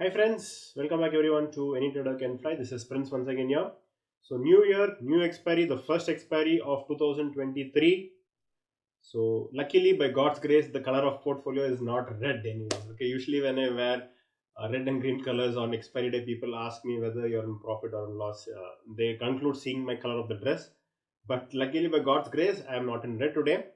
Hi friends, welcome back everyone to Any Trader Can Fly. This is Prince once again here. So new year, new expiry, the first expiry of 2023. So luckily by God's grace, the color of portfolio is not red anyways. Okay, usually when I wear red and green colors on expiry day, people ask me whether you're in profit or in loss. They conclude seeing my color of the dress. But luckily by God's grace, I am not in red today.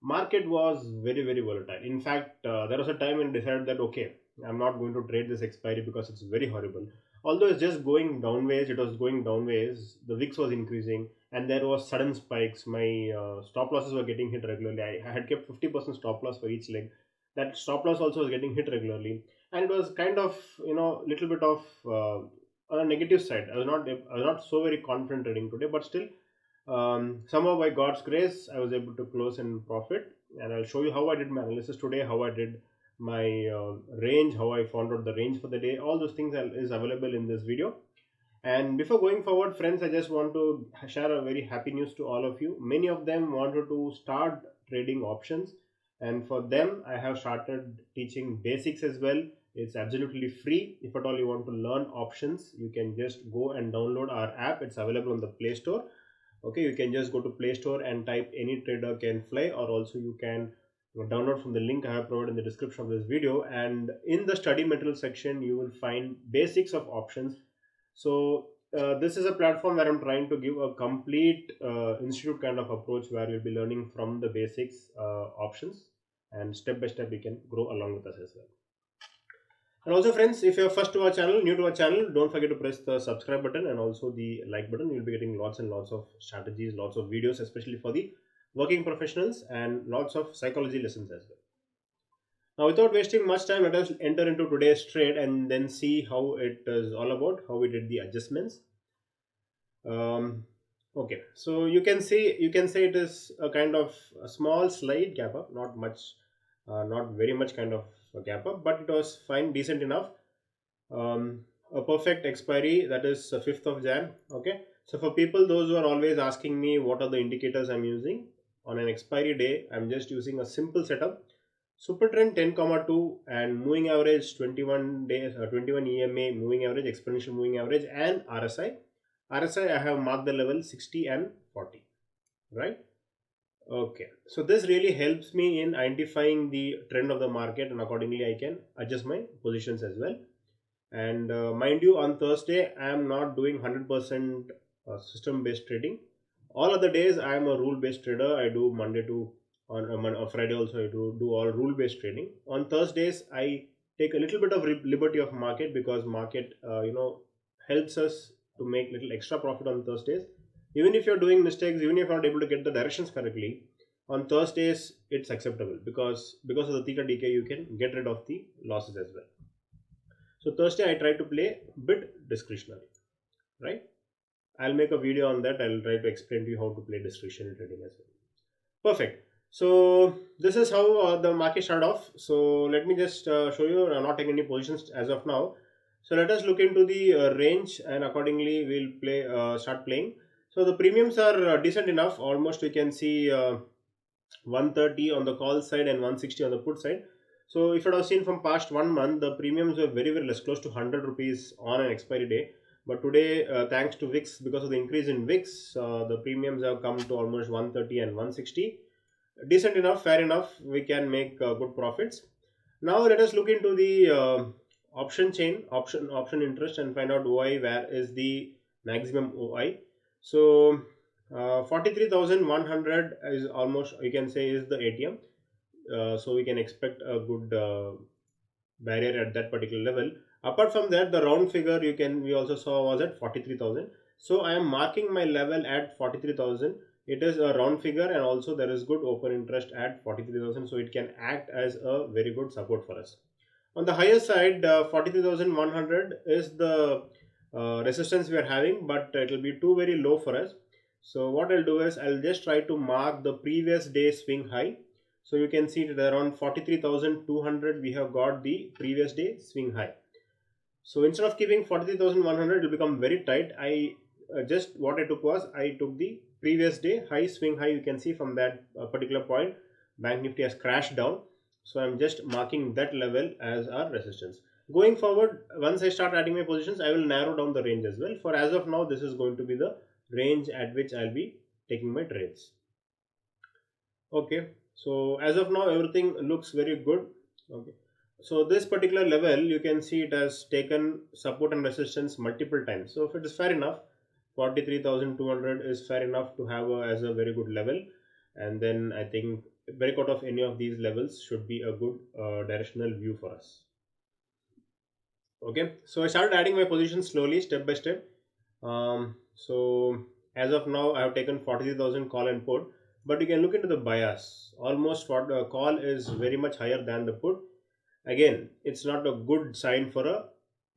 Market was very volatile. In fact, there was a time when I decided that okay, I'm not going to trade this expiry because it's very horrible. Although it's just going downwards, it was going downwards. The VIX was increasing, and there was sudden spikes. My stop losses were getting hit regularly. I had kept 50% stop loss for each leg. That stop loss also was getting hit regularly, and it was kind of little bit of on a negative side. I was not so very confident trading today, but still somehow by God's grace, I was able to close in profit, and I'll show you how I did my analysis today, how I did my range, how I found out the range for the day. All those things is available in this video. And before going forward, friends, I just want to share a very happy news to all of you. Many of them wanted to start trading options, and for them, I have started teaching basics as well. It's absolutely free. If at all you want to learn options, you can just go and download our app. It's available on the Play Store. Okay, you can just go to Play Store and type Any Trader Can Fly, or also you can download from the link I have provided in the description of this video. And in the study material section, you will find basics of options. So this is a platform where I'm trying to give a complete institute kind of approach, where you'll be learning from the basics options, and step by step you can grow along with us as well. And also friends, if you're first to our channel, new to our channel, don't forget to press the subscribe button and also the like button. You'll be getting lots and lots of strategies, lots of videos, especially for the working professionals, and lots of psychology lessons as well. Now without wasting much time, let us enter into today's trade and then see how it is all about, how we did the adjustments. Okay, so you can say it is a kind of a small slight gap up, not much, not very much kind of a gap up, but it was fine, decent enough. A perfect expiry, that is 5th of Jan. Okay, so for people those who are always asking me what are the indicators I'm using on an expiry day, I'm just using a simple setup: super trend 10,2 and moving average 21 days, 21 EMA moving average, exponential moving average, and RSI I have marked the level 60 and 40, right? Okay, so this really helps me in identifying the trend of the market, and accordingly I can adjust my positions as well. And mind you, on Thursday I am not doing 100% system based trading. All other days I am a rule based trader. I do Monday to on Friday also I do all rule based trading. On Thursdays I take a little bit of liberty of market, because market helps us to make little extra profit on Thursdays. Even if you're doing mistakes, even if you're not able to get the directions correctly, on Thursdays it's acceptable, because of the theta decay you can get rid of the losses as well. So Thursday I try to play bit discretionary, right? I'll make a video on that. I'll try to explain to you how to play discretionary trading as well. Perfect. So this is how the market started off. So let me just show you. I'm not taking any positions as of now. So let us look into the range, and accordingly we'll start playing. So the premiums are decent enough. Almost we can see 130 on the call side and 160 on the put side. So if it was seen from past 1 month, the premiums were very less, close to 100 rupees on an expiry day. But today, thanks to VIX, because of the increase in VIX, the premiums have come to almost 130 and 160. Decent enough, fair enough. We can make good profits. Now let us look into the option chain, option interest, and find out OI. Where is the maximum OI? So 43,100 is almost, you can say, is the ATM. So we can expect a good barrier at that particular level. Apart from that, the round figure we also saw was at 43,000. So I am marking my level at 43,000. It is a round figure, and also there is good open interest at 43,000, so it can act as a very good support for us. On the higher side, 43,100 is the resistance we are having, but it will be too very low for us. So what I'll do is I'll just try to mark the previous day swing high. So you can see that around 43,200 we have got the previous day swing high. So instead of keeping 43,100, it will become very tight. What I took was, I took the previous day high swing high. You can see from that particular point, Banknifty has crashed down. So I'm just marking that level as our resistance. Going forward, once I start adding my positions, I will narrow down the range as well. For as of now, this is going to be the range at which I'll be taking my trades. Okay, so as of now, everything looks very good. Okay, so this particular level, you can see it has taken support and resistance multiple times. So if it is fair enough, 43,200 is fair enough to have as a very good level. And then I think breakout of any of these levels should be a good directional view for us. Okay, so I started adding my positions slowly, step by step. So as of now, I have taken 43,000 call and put, but you can look into the bias. Almost for the call is very much higher than the put. Again, it's not a good sign for a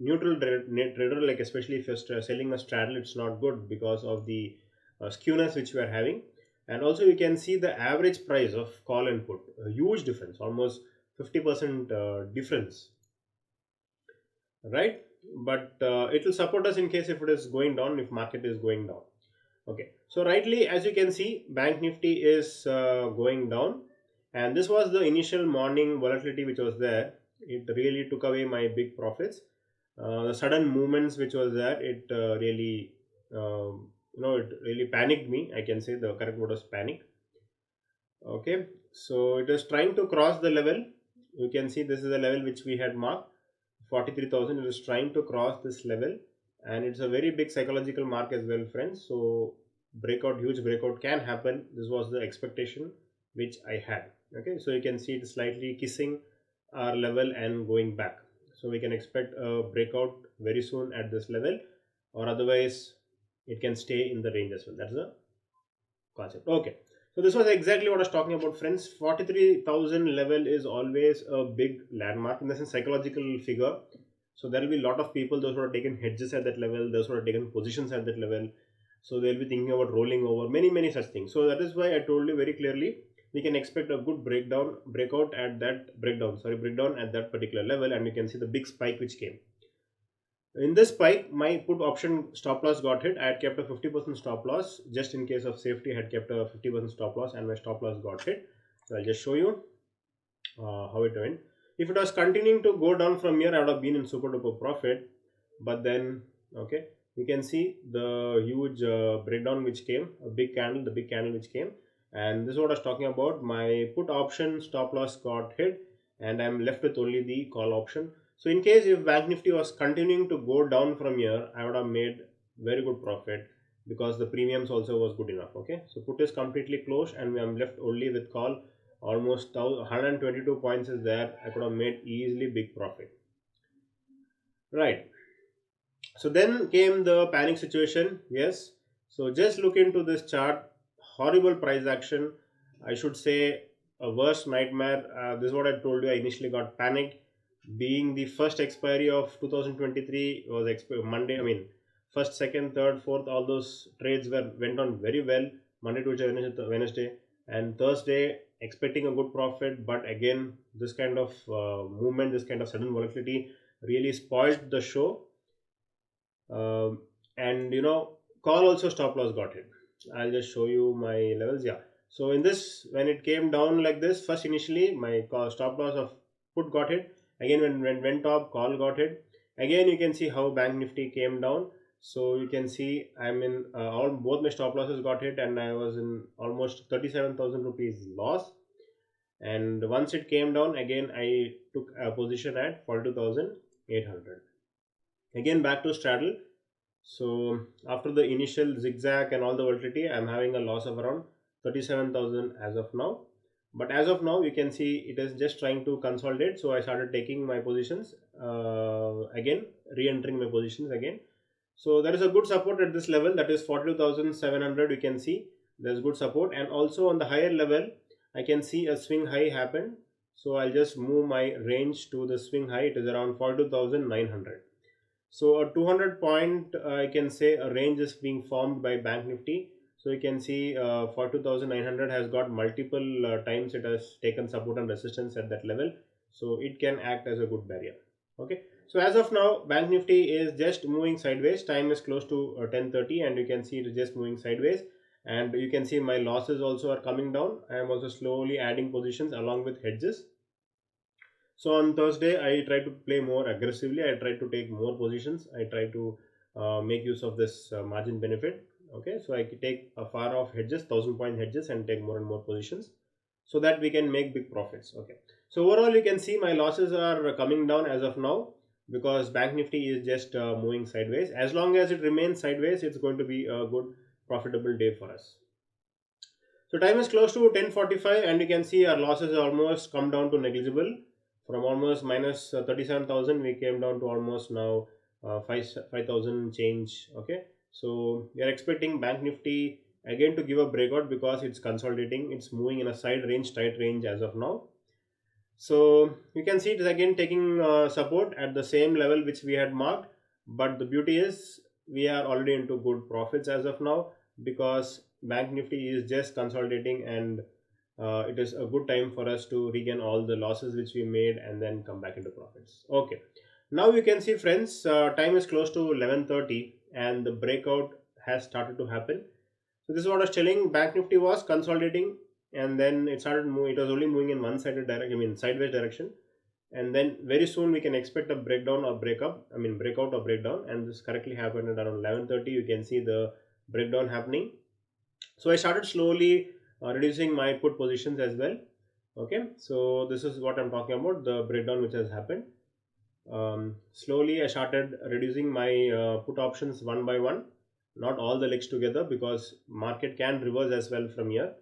neutral trader, like especially if you're selling a straddle, it's not good because of the skewness which we are having. And also you can see the average price of call and put, a huge difference, almost 50% difference, right? But it will support us in case if it is going down, if market is going down. Okay, so rightly, as you can see, bank nifty is going down, and this was the initial morning volatility which was there. It really took away my big profits. The sudden movements which was there, it really it really panicked me. I can say the correct word was panic. Okay, so it is trying to cross the level. You can see this is the level which we had marked, 43,000. It is trying to cross this level, and it's a very big psychological mark as well, friends. So breakout, huge breakout can happen. This was the expectation which I had. Okay, so you can see it slightly kissing our level and going back. So we can expect a breakout very soon at this level, or otherwise it can stay in the range as well. That's the concept. Okay, so this was exactly what I was talking about, friends. 43,000 level is always a big landmark in the sense psychological figure. So there will be a lot of people, those who are taken hedges at that level, those who are taken positions at that level. So they'll be thinking about rolling over, many such things. So that is why I told you very clearly, we can expect a good breakout at that breakdown at that particular level, and you can see the big spike which came. In this spike, my put option stop loss got hit. I had kept a 50% stop loss just in case of safety. I had kept a 50% stop loss, and my stop loss got hit. So I'll just show you how it went. If it was continuing to go down from here, I would have been in super duper profit. But then, okay, you can see the huge breakdown which came, the big candle which came, and this is what I was talking about. My put option stop loss got hit, and I'm left with only the call option. So in case if Bank Nifty was continuing to go down from here, I would have made very good profit because the premiums also was good enough. Okay, so put is completely closed, and I'm left only with call. Almost 122 points is there. I could have made easily big profit. Right. So then came the panic situation. Yes. So just look into this chart. Horrible price action. I should say a worst nightmare. This is what I told you. I initially got panicked. Being the first expiry of 2023 was Monday. I mean, first, second, third, fourth. All those trades went on very well. Monday, Tuesday, Wednesday, and Thursday. Expecting a good profit, but again, this kind of movement, this kind of sudden volatility, really spoiled the show. And call also stop loss got hit. I'll just show you my levels. Yeah, so in this, when it came down like this, first initially my stop loss of put got hit. Again, when went up, call got hit. Again, you can see how Bank Nifty came down. So you can see I'm in all both my stop losses got hit, and I was in almost 37,000 rupees loss. And once it came down again, I took a position at 42,800. Again back to straddle. So after the initial zigzag and all the volatility, I'm having a loss of around 37,000 as of now. But as of now, you can see it is just trying to consolidate. So I started taking my positions again, re-entering my positions again. So there is a good support at this level, that is 42,700. You can see there's good support, and also on the higher level, I can see a swing high happen. So I'll just move my range to the swing high. It is around 42,900. So a 200 point, I can say a range is being formed by Bank Nifty. So you can see 42,900 has got multiple times it has taken support and resistance at that level. So it can act as a good barrier. Okay. So as of now, Bank Nifty is just moving sideways. Time is close to 10:30, and you can see it is just moving sideways. And you can see my losses also are coming down. I am also slowly adding positions along with hedges. So on Thursday, I try to play more aggressively. I try to take more positions. I try to make use of this margin benefit. Okay, so I can take a far off hedges, 1,000 point hedges, and take more and more positions so that we can make big profits. Okay, so overall, you can see my losses are coming down as of now because Bank Nifty is just moving sideways. As long as it remains sideways, it's going to be a good profitable day for us. So time is close to 10:45, and you can see our losses almost come down to negligible. From almost minus 37,000, we came down to almost now 5,000 change. Okay, so we are expecting Bank Nifty again to give a breakout because it's consolidating. It's moving in a side range, tight range as of now. So you can see it is again taking support at the same level which we had marked. But the beauty is we are already into good profits as of now because Bank Nifty is just consolidating, and it is a good time for us to regain all the losses which we made and then come back into profits. Okay, now you can see friends, time is close to 11:30 and the breakout has started to happen. So this is what I was telling. Bank Nifty was consolidating, and then it started moving. It was only moving in one-sided direction, I mean sideways direction, and then very soon we can expect a breakdown or breakup. I mean breakout or breakdown, and this correctly happened at around 11:30. You can see the breakdown happening. So I started slowly reducing my put positions as well. Okay, so this is what I'm talking about, the breakdown which has happened. Slowly I started reducing my put options one by one, not all the legs together because market can reverse as well from here,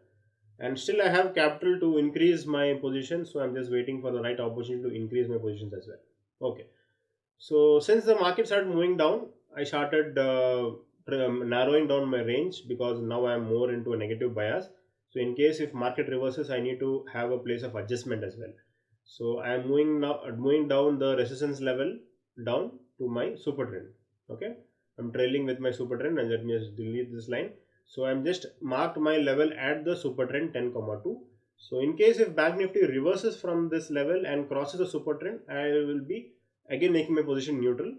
and still I have capital to increase my position, so I'm just waiting for the right opportunity to increase my positions as well. Okay, so since the market started moving down, I started narrowing down my range because now I am more into a negative bias. So in case if market reverses, I need to have a place of adjustment as well. So I am moving down the resistance level down to my super trend. Okay, I'm trailing with my super trend, and let me just delete this line. So I'm just marked my level at the super trend 10,2. So in case if Bank Nifty reverses from this level and crosses the super trend, I will be again making my position neutral.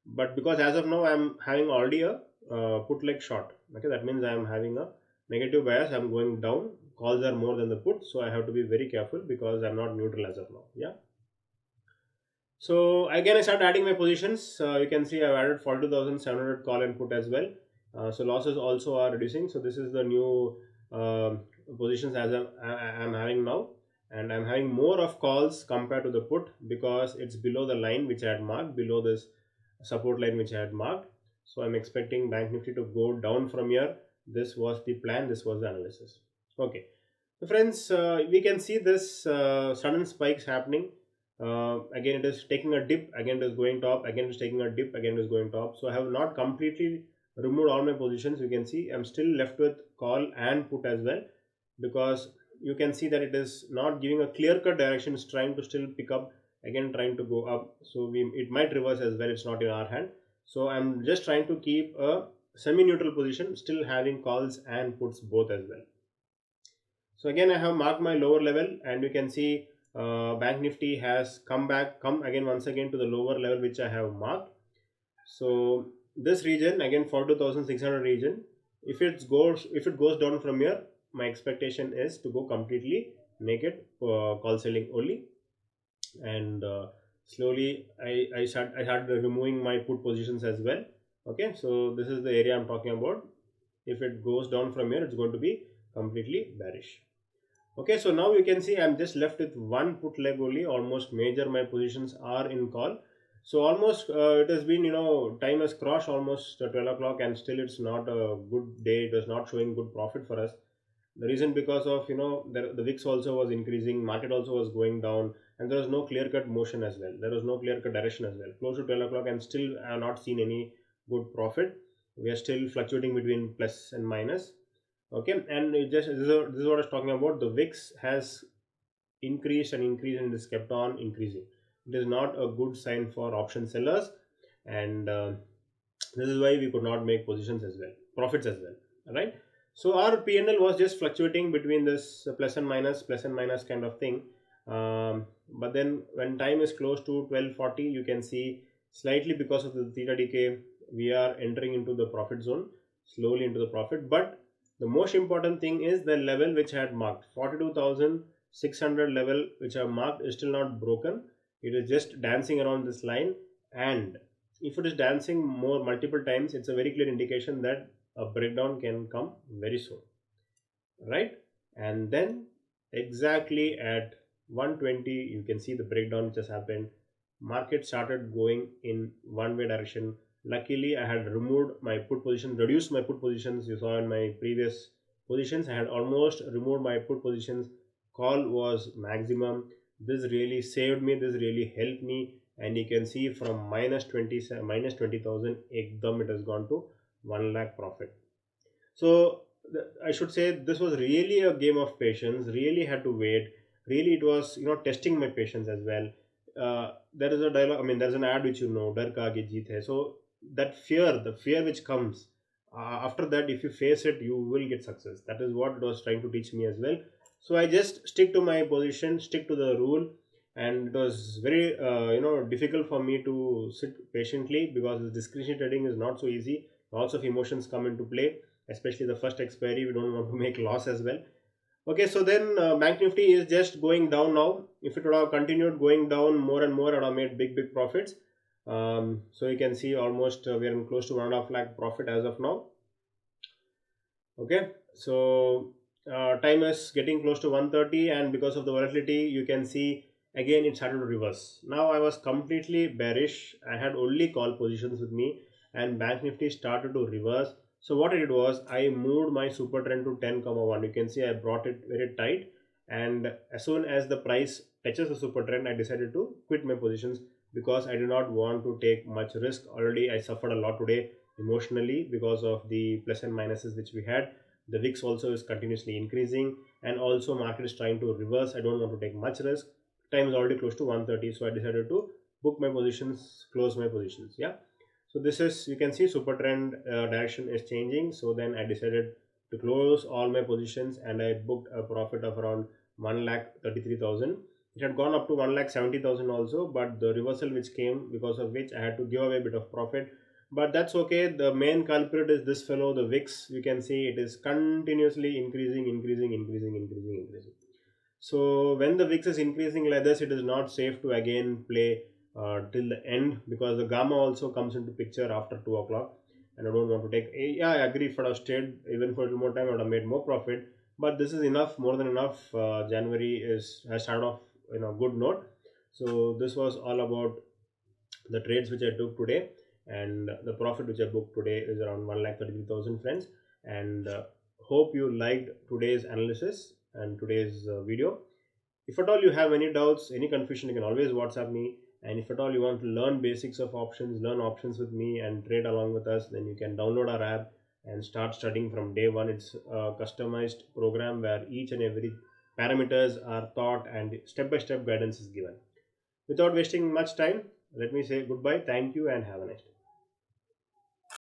But because as of now I'm having already a put leg short. Okay, that means I am having a negative bias. I'm going down. Calls are more than the put, so I have to be very careful because I'm not neutral as of now. Yeah. So again, I start adding my positions. You can see I've added 42,700 call and put as well. So losses also are reducing. So this is the new positions as I'm having now, and I'm having more of calls compared to the put because it's below the line which I had marked, below this support line which I had marked. So I'm expecting Bank Nifty to go down from here. This was the plan. This was the analysis. Okay. So friends, we can see this sudden spikes happening. Again, it is taking a dip. Again, it is going top. Again, it is taking a dip. Again, it is going top. So I have not completely removed all my positions. You can see I'm still left with call and put as well because you can see that it is not giving a clear cut direction. It's trying to still pick up, again trying to go up. So it might reverse as well. It's not in our hand. So I'm just trying to keep a semi neutral position, still having calls and puts both as well. So again, I have marked my lower level, and you can see Bank Nifty has come again once again to the lower level which I have marked. So this region again 42,600 region. If it goes down from here, my expectation is to go completely naked call selling only, and slowly I started removing my put positions as well. Okay, so this is the area I'm talking about. If it goes down from here, it's going to be completely bearish. Okay, so now you can see I'm just left with one put leg only. Almost major my positions are in call. So almost it has been, time has crossed almost 12 o'clock, and still it's not a good day. It was not showing good profit for us. The reason because of, the VIX also was increasing, market also was going down, and there was no clear cut motion as well. There was no clear cut direction as well. Close to 12 o'clock, and still I have not seen any good profit. We are still fluctuating between plus and minus. Okay, and this is what I was talking about. The VIX has increased and increased, and it is kept on increasing. It is not a good sign for option sellers, and this is why we could not make positions as well, profits as well. All right. So our PNL was just fluctuating between this plus and minus kind of thing. But then when time is close to 12:40, you can see slightly because of the theta decay, we are entering into the profit zone, slowly into the profit. But the most important thing is the level which I had marked, 42,600 level which I have marked is still not broken. It is just dancing around this line, and if it is dancing more multiple times, it's a very clear indication that a breakdown can come very soon, right? And then exactly at 120, you can see the breakdown which has happened. Market started going in one way direction. Luckily, I had removed my put position, reduced my put positions. You saw in my previous positions, I had almost removed my put positions. Call was maximum. This really saved me, this really helped me. And you can see from minus 20,000 ekdam it has gone to 1 lakh profit. So I should say this was really a game of patience. Really had to wait. Really, it was testing my patience as well. There is a dialogue. I mean, there's an ad which "Dar ka aage jeet hai." So that fear, the fear which comes after that, if you face it, you will get success. That is what it was trying to teach me as well. So I just stick to my position, stick to the rule, and it was very difficult for me to sit patiently because this discretionary trading is not so easy. Lots of emotions come into play, especially the first expiry. We don't want to make loss as well. Okay, so then Bank Nifty is just going down now. If it would have continued going down more and more, I would have made big profits. So you can see almost we are close to 1.5 lakh profit as of now. Okay, so time is getting close to 1:30, and because of the volatility, you can see again it started to reverse. Now I was completely bearish. I had only call positions with me, and Bank Nifty started to reverse. So what I did was I moved my super trend to 10,1. You can see I brought it very tight, and as soon as the price touches the super trend, I decided to quit my positions because I did not want to take much risk. Already I suffered a lot today emotionally because of the plus and minuses which we had. The VIX also is continuously increasing, and also market is trying to reverse. I don't want to take much risk. Time is already close to 1:30, so I decided to book my positions, close my positions. Yeah, so this is, you can see super trend direction is changing. So then I decided to close all my positions, and I booked a profit of around 1,33,000. It had gone up to 1,70,000 also, but the reversal which came, because of which I had to give away a bit of profit. But that's okay. The main culprit is this fellow, the VIX. You can see it is continuously increasing. So when the VIX is increasing like this, it is not safe to again play till the end, because the gamma also comes into picture after 2 o'clock, and I don't want to take. Yeah, I agree. If I have stayed even for a little more time, I would have made more profit. But this is enough, more than enough. January has started off in a good note. So this was all about the trades which I took today, and the profit which I booked today is around 1,33,000, friends. And hope you liked today's analysis and today's video. If at all you have any doubts, any confusion, you can always WhatsApp me. And if at all you want to learn basics of options, learn options with me and trade along with us, then you can download our app and start studying from day one. It's a customized program where each and every parameters are taught and step-by-step guidance is given. Without wasting much time, let me say goodbye, thank you, and have a nice day.